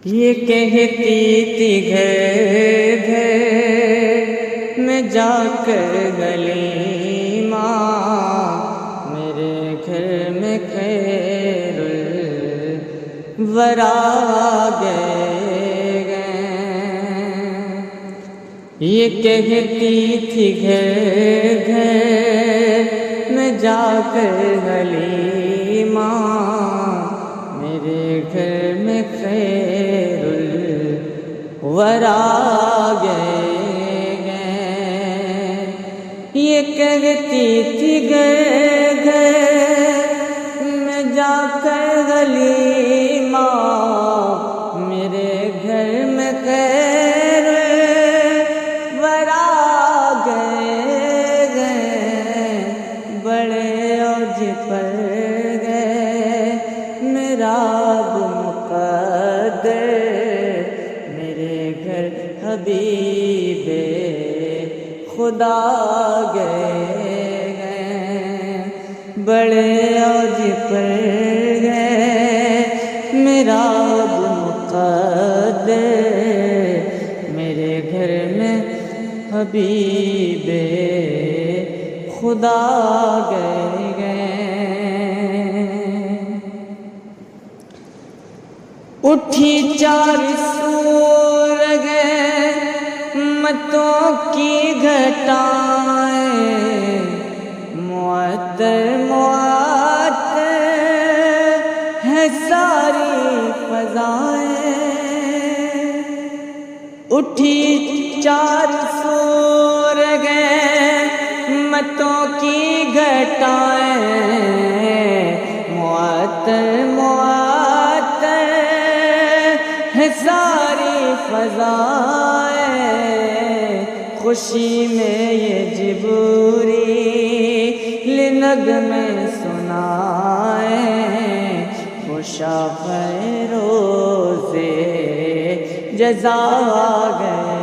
یہ کہتی تھی گھر گھر میں جا کر غلیمہ، میرے گھر میں خیر الورا گئے۔ یہ کہتی تھی گھر گھر میں جا کر غلیمہ، میرے گھر میں خیر الورا گئے۔ یہ کہتی تھی گھر گھر میں جا کر غلیمہ، میرے گھر میں خیر الورا گئے۔ بڑے اوج پر گئے میرا مقدر، میرے گھر حبیب خدا گئے۔ بڑے اوج پر گئے میرا مقدر، میرے گھر میں حبیب خدا گئے۔ اٹھی چار سور گئے متوں کی گھٹائیں، معطر معطر ہے ساری فضائیں۔ اٹھی چار سور گئے متوں کی گھٹائیں، معطر معطر ہے ساری فضائیں۔ خوشی میں یہ جبریل نغمے سنائے، خوشا فیروز جزا گئے۔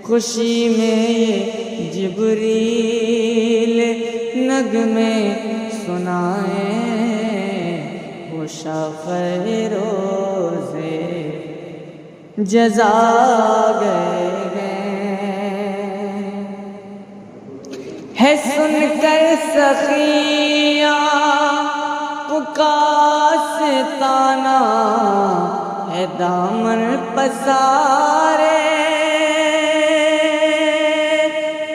خوشی میں یہ جبریل نغمے سنائے، خوشا فیروز جزا گئے۔ ہے سن کر سخیاں پکاستانہ، ہے دامن پسارے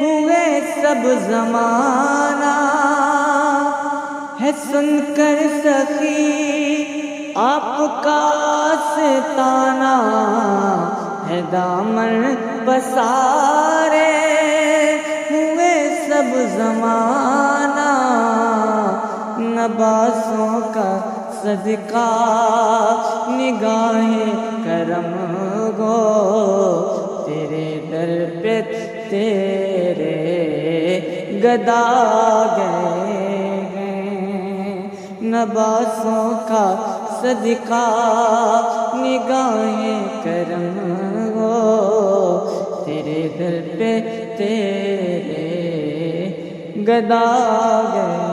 ہوئے سب زمانہ۔ ہے سن کر سخی آپ کا ستانہ، ہے دامن پسارے ہوئے سب زمانہ۔ نباسوں کا صدقہ نگاہ کرم گو، تیرے در پہ تیرے گدا گئے۔ نباسوں کا صدقہ نگاہ کرم گو، تیرے در پہ تیرے گدا گئے۔